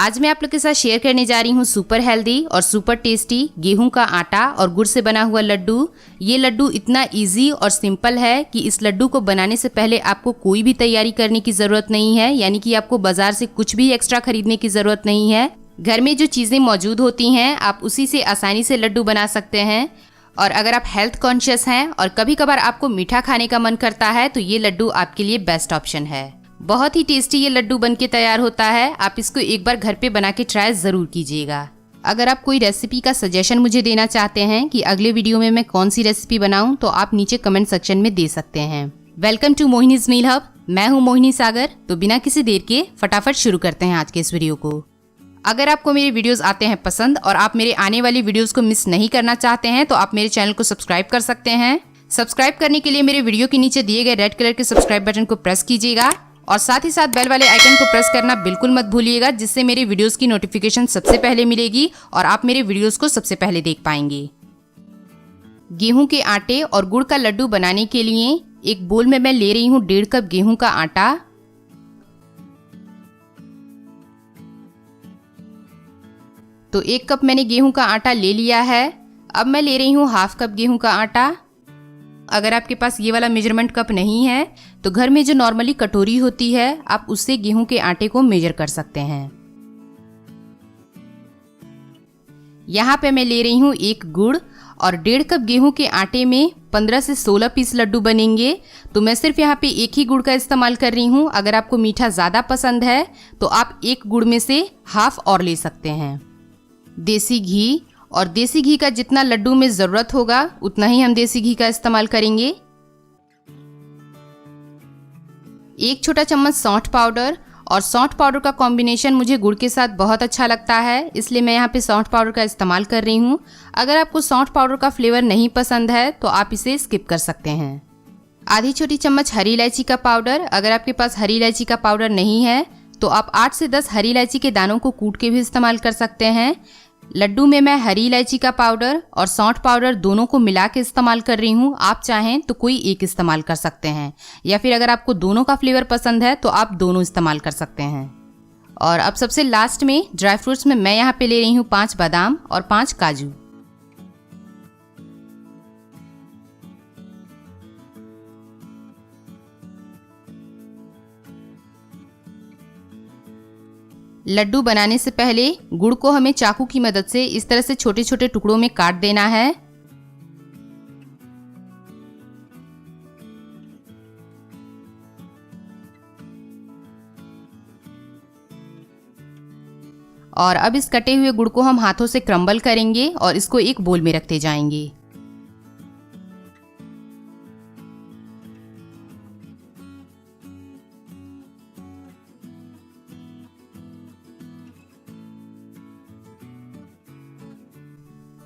आज मैं आप लोग के साथ शेयर करने जा रही हूँ सुपर हेल्दी और सुपर टेस्टी गेहूं का आटा और गुड़ से बना हुआ लड्डू। ये लड्डू इतना इजी और सिंपल है कि इस लड्डू को बनाने से पहले आपको कोई भी तैयारी करने की ज़रूरत नहीं है, यानी कि आपको बाजार से कुछ भी एक्स्ट्रा खरीदने की ज़रूरत नहीं है। घर में जो चीज़ें मौजूद होती हैं आप उसी से आसानी से लड्डू बना सकते हैं। और अगर आप हेल्थ कॉन्शियस हैं और कभी कभार आपको मीठा खाने का मन करता है तो ये लड्डू आपके लिए बेस्ट ऑप्शन है। बहुत ही टेस्टी ये लड्डू बनके तैयार होता है। आप इसको एक बार घर पे बना के ट्राई ज़रूर कीजिएगा। अगर आप कोई रेसिपी का सजेशन मुझे देना चाहते हैं कि अगले वीडियो में मैं कौन सी रेसिपी बनाऊं तो आप नीचे कमेंट सेक्शन में दे सकते हैं। Welcome to Mohini's meal hub. मैं हूं मोहिनी सागर। तो बिना किसी देर के फटाफट शुरू करते हैं आज के इस वीडियो को। अगर आपको मेरे वीडियोस आते हैं पसंद और आप मेरे आने वाली वीडियोस को मिस नहीं करना चाहते हैं तो आप मेरे चैनल को सब्सक्राइब कर सकते हैं। सब्सक्राइब करने के लिए मेरे वीडियो के नीचे दिए गए रेड कलर के सब्सक्राइब बटन को प्रेस कीजिएगा और साथ ही साथ बेल वाले आइकन को प्रेस करना बिल्कुल मत भूलिएगा, जिससे मेरे वीडियोस की नोटिफिकेशन सबसे पहले मिलेगी और आप मेरे वीडियोस को सबसे पहले देख पाएंगे। गेहूं के आटे और गुड़ का लड्डू बनाने के लिए एक बोल में मैं ले रही हूँ 1.5 कप गेहूं का आटा। तो 1 कप मैंने गेहूं का आटा ले लिया है। अब मैं ले रही हूँ 1/2 कप गेहूं का आटा। अगर आपके पास ये वाला मेजरमेंट कप नहीं है तो घर में जो नॉर्मली कटोरी होती है आप उससे गेहूं के आटे को मेजर कर सकते हैं। यहाँ पे मैं ले रही हूँ 1 गुड़ और 1.5 कप गेहूं के आटे में 15 से 16 पीस लड्डू बनेंगे। तो मैं सिर्फ यहाँ पे 1 ही गुड़ का इस्तेमाल कर रही हूँ। अगर आपको मीठा ज़्यादा पसंद है तो आप 1 गुड़ में से हाफ और ले सकते हैं। देसी घी, और देसी घी का जितना लड्डू में ज़रूरत होगा उतना ही हम देसी घी का इस्तेमाल करेंगे। 1 छोटा चम्मच सौंठ पाउडर, और सौंठ पाउडर का कॉम्बिनेशन मुझे गुड़ के साथ बहुत अच्छा लगता है, इसलिए मैं यहाँ पे सौंठ पाउडर का इस्तेमाल कर रही हूँ। अगर आपको सौंठ पाउडर का फ्लेवर नहीं पसंद है तो आप इसे स्किप कर सकते हैं। आधी छोटी चम्मच हरी इलायची का पाउडर। अगर आपके पास हरी इलायची का पाउडर नहीं है तो आप 8 से 10 हरी इलायची के दानों को कूट के भी इस्तेमाल कर सकते हैं। लड्डू में मैं हरी इलायची का पाउडर और सौंठ पाउडर दोनों को मिला के इस्तेमाल कर रही हूँ। आप चाहें तो कोई एक इस्तेमाल कर सकते हैं, या फिर अगर आपको दोनों का फ्लेवर पसंद है तो आप दोनों इस्तेमाल कर सकते हैं। और अब सबसे लास्ट में ड्राई फ्रूट्स में मैं यहाँ पे ले रही हूँ 5 बादाम और 5 काजू। लड्डू बनाने से पहले गुड़ को हमें चाकू की मदद से इस तरह से छोटे छोटे टुकड़ों में काट देना है। और अब इस कटे हुए गुड़ को हम हाथों से क्रम्बल करेंगे और इसको एक बोल में रखते जाएंगे।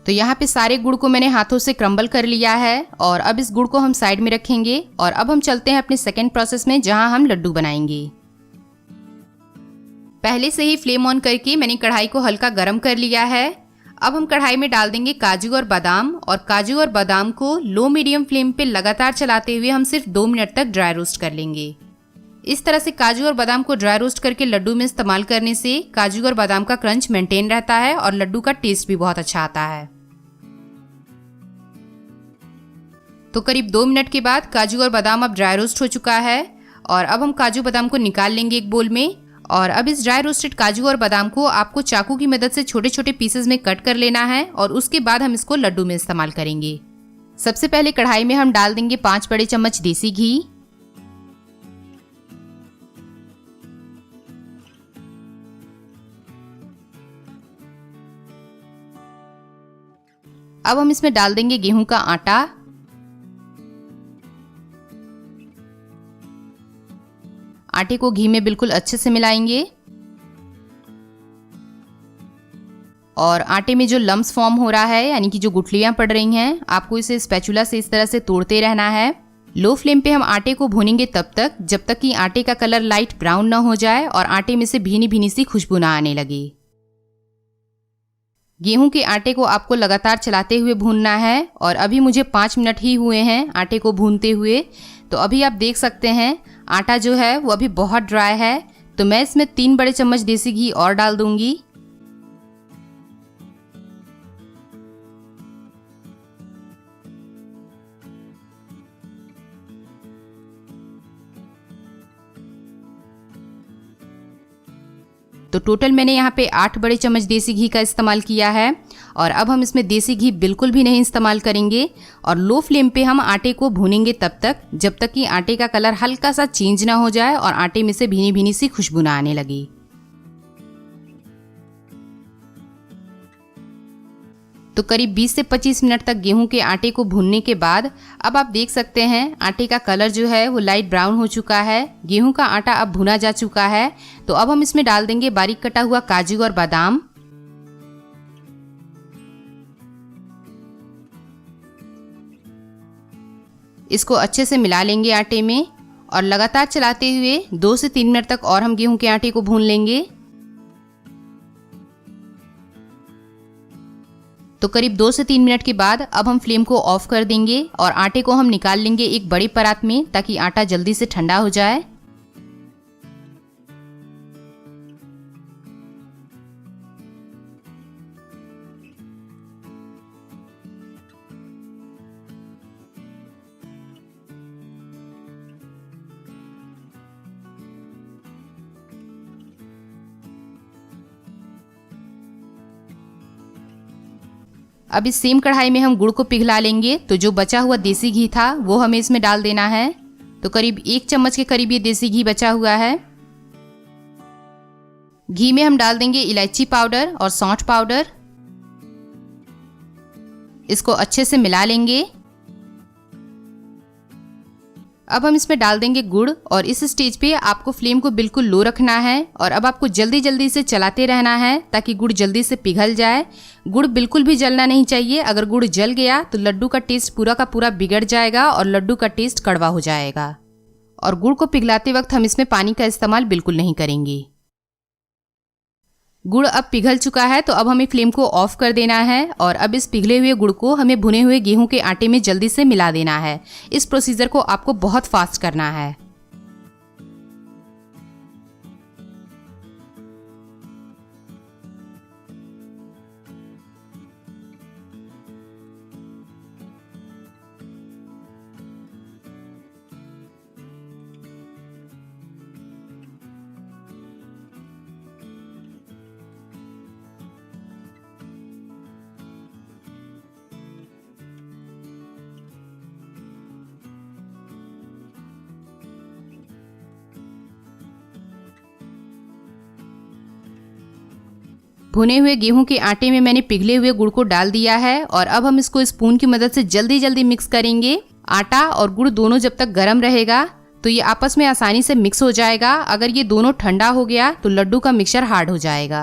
तो यहाँ पे सारे गुड़ को मैंने हाथों से क्रम्बल कर लिया है और अब इस गुड़ को हम साइड में रखेंगे और अब हम चलते हैं अपने सेकेंड प्रोसेस में, जहाँ हम लड्डू बनाएंगे। पहले से ही फ्लेम ऑन करके मैंने कढ़ाई को हल्का गर्म कर लिया है। अब हम कढ़ाई में डाल देंगे काजू और बादाम, और काजू और बादाम को लो मीडियम फ्लेम पे लगातार चलाते हुए हम सिर्फ 2 मिनट तक ड्राई रोस्ट कर लेंगे। इस तरह से काजू और बादाम को ड्राई रोस्ट करके लड्डू में इस्तेमाल करने से काजू और बादाम का क्रंच मेंटेन रहता है और लड्डू का टेस्ट भी बहुत अच्छा आता है। तो करीब 2 मिनट के बाद काजू और बादाम अब ड्राई रोस्ट हो चुका है और अब हम काजू बादाम को निकाल लेंगे एक बोल में। और अब इस ड्राई रोस्टेड काजू और बादाम को आपको चाकू की मदद से छोटे छोटे पीसेस में कट कर लेना है और उसके बाद हम इसको लड्डू में इस्तेमाल करेंगे। सबसे पहले कढ़ाई में हम डाल देंगे 5 बड़े चम्मच देसी घी। अब हम इसमें डाल देंगे गेहूं का आटा। आटे को घी में बिल्कुल अच्छे से मिलाएंगे और आटे में जो लम्स फॉर्म हो रहा है, यानी कि जो गुठलियां पड़ रही हैं, आपको इसे स्पैचुला से इस तरह से तोड़ते रहना है। लो फ्लेम पे हम आटे को भूनेंगे तब तक जब तक कि आटे का कलर लाइट ब्राउन ना हो जाए और आटे में से भीनी भीनी सी खुशबू ना आने लगे। गेहूं के आटे को आपको लगातार चलाते हुए भूनना है और अभी मुझे 5 मिनट ही हुए हैं आटे को भूनते हुए। तो अभी आप देख सकते हैं आटा जो है वो अभी बहुत ड्राई है, तो मैं इसमें 3 बड़े चम्मच देसी घी और डाल दूंगी। तो टोटल मैंने यहाँ पे 8 बड़े चम्मच देसी घी का इस्तेमाल किया है। और अब हम इसमें देसी घी बिल्कुल भी नहीं इस्तेमाल करेंगे और लो फ्लेम पे हम आटे को भूनेंगे तब तक जब तक कि आटे का कलर हल्का सा चेंज ना हो जाए और आटे में से भीनी भीनी सी खुशबू ना आने लगी। तो करीब 20 से 25 मिनट तक गेहूं के आटे को भूनने के बाद अब आप देख सकते हैं आटे का कलर जो है वो लाइट ब्राउन हो चुका है। गेहूं का आटा अब भुना जा चुका है। तो अब हम इसमें डाल देंगे बारीक कटा हुआ काजू और बादाम। इसको अच्छे से मिला लेंगे आटे में और लगातार चलाते हुए 2 से 3 मिनट तक और हम गेहूं के आटे को भून लेंगे। तो करीब 2 से 3 मिनट के बाद अब हम फ्लेम को ऑफ कर देंगे और आटे को हम निकाल लेंगे एक बड़ी परात में ताकि आटा जल्दी से ठंडा हो जाए। अब इस सेम कढ़ाई में हम गुड़ को पिघला लेंगे। तो जो बचा हुआ देसी घी था वो हमें इसमें डाल देना है। तो करीब 1 चम्मच के करीब ये देसी घी बचा हुआ है। घी में हम डाल देंगे इलायची पाउडर और सौंठ पाउडर। इसको अच्छे से मिला लेंगे। अब हम इसमें डाल देंगे गुड़ और इस स्टेज पे आपको फ्लेम को बिल्कुल लो रखना है और अब आपको जल्दी जल्दी से चलाते रहना है ताकि गुड़ जल्दी से पिघल जाए। गुड़ बिल्कुल भी जलना नहीं चाहिए। अगर गुड़ जल गया तो लड्डू का टेस्ट पूरा का पूरा बिगड़ जाएगा और लड्डू का टेस्ट कड़वा हो जाएगा। और गुड़ को पिघलाते वक्त हम इसमें पानी का इस्तेमाल बिल्कुल नहीं करेंगे। गुड़ अब पिघल चुका है तो अब हमें फ्लेम को ऑफ कर देना है और अब इस पिघले हुए गुड़ को हमें भुने हुए गेहूं के आटे में जल्दी से मिला देना है। इस प्रोसीजर को आपको बहुत फास्ट करना है। भुने हुए गेहूं के आटे में मैंने पिघले हुए गुड़ को डाल दिया है और अब हम इसको स्पून की मदद से जल्दी जल्दी मिक्स करेंगे। आटा और गुड़ दोनों जब तक गर्म रहेगा तो ये आपस में आसानी से मिक्स हो जाएगा। अगर ये दोनों ठंडा हो गया तो लड्डू का मिक्सचर हार्ड हो जाएगा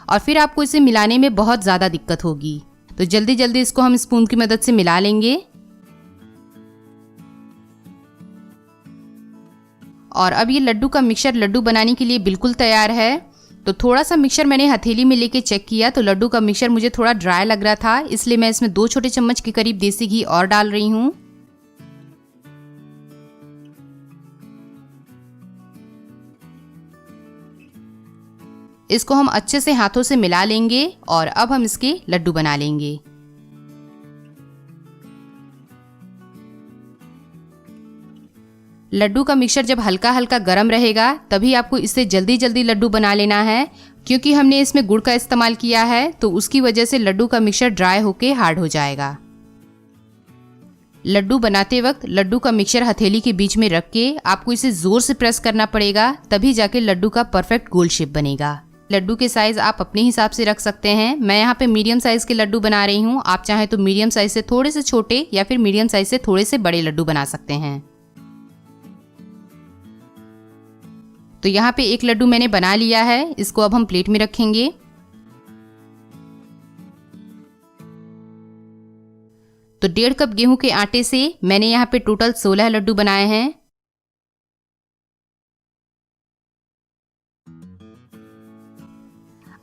और फिर आपको इसे मिलाने में बहुत ज़्यादा दिक्कत होगी। तो जल्दी जल्दी इसको हम स्पून की मदद से मिला लेंगे। और अब ये लड्डू का मिक्सचर लड्डू बनाने के लिए बिल्कुल तैयार है। तो थोड़ा सा मिक्सचर मैंने हथेली में लेके चेक किया तो लड्डू का मिक्सचर मुझे थोड़ा ड्राई लग रहा था, इसलिए मैं इसमें 2 छोटे चम्मच के करीब देसी घी और डाल रही हूँ। इसको हम अच्छे से हाथों से मिला लेंगे और अब हम इसके लड्डू बना लेंगे। लड्डू का मिक्सचर जब हल्का हल्का गर्म रहेगा तभी आपको इससे जल्दी जल्दी लड्डू बना लेना है, क्योंकि हमने इसमें गुड़ का इस्तेमाल किया है तो उसकी वजह से लड्डू का मिक्सचर ड्राई होके हार्ड हो जाएगा। लड्डू बनाते वक्त लड्डू का मिक्सचर हथेली के बीच में रख के आपको इसे जोर से प्रेस करना पड़ेगा, तभी जाके लड्डू का परफेक्ट गोल शेप बनेगा। लड्डू के साइज आप अपने हिसाब से रख सकते हैं। मैं यहाँ पे मीडियम साइज के लड्डू बना रही हूँ। आप चाहें तो मीडियम साइज से थोड़े से छोटे या फिर मीडियम साइज से थोड़े से बड़े लड्डू बना सकते हैं। तो यहाँ पे एक लड्डू मैंने बना लिया है, इसको अब हम प्लेट में रखेंगे। तो 1.5 कप गेहूं के आटे से मैंने यहाँ पे टोटल 16 लड्डू बनाए हैं।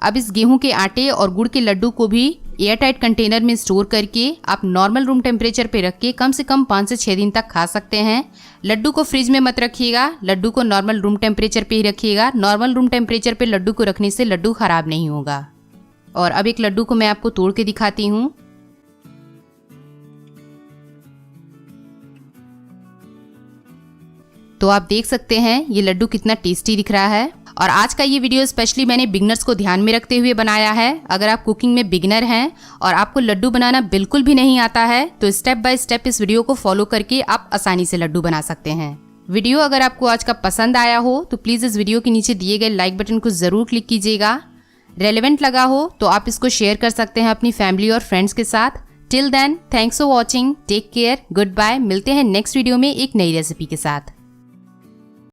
अब इस गेहूं के आटे और गुड़ के लड्डू को भी एयर टाइट कंटेनर में स्टोर करके आप नॉर्मल रूम टेम्परेचर पे रख के कम से कम 5 से 6 दिन तक खा सकते हैं। लड्डू को फ्रिज में मत रखिएगा, लड्डू को नॉर्मल रूम टेम्परेचर पे ही रखिएगा। नॉर्मल रूम टेम्परेचर पे लड्डू को रखने से लड्डू खराब नहीं होगा। और अब एक लड्डू को मैं आपको तोड़ के दिखाती हूँ। तो आप देख सकते हैं ये लड्डू कितना टेस्टी दिख रहा है। और आज का ये वीडियो स्पेशली मैंने बिगनर्स को ध्यान में रखते हुए बनाया है। अगर आप कुकिंग में बिगनर हैं और आपको लड्डू बनाना बिल्कुल भी नहीं आता है तो स्टेप बाय स्टेप इस वीडियो को फॉलो करके आप आसानी से लड्डू बना सकते हैं। वीडियो अगर आपको आज का पसंद आया हो तो प्लीज़ इस वीडियो के नीचे दिए गए लाइक बटन को ज़रूर क्लिक कीजिएगा। रेलेवेंट लगा हो तो आप इसको शेयर कर सकते हैं अपनी फैमिली और फ्रेंड्स के साथ। Till then, thanks for watching, take care, good bye. मिलते हैं नेक्स्ट वीडियो में एक नई रेसिपी के साथ।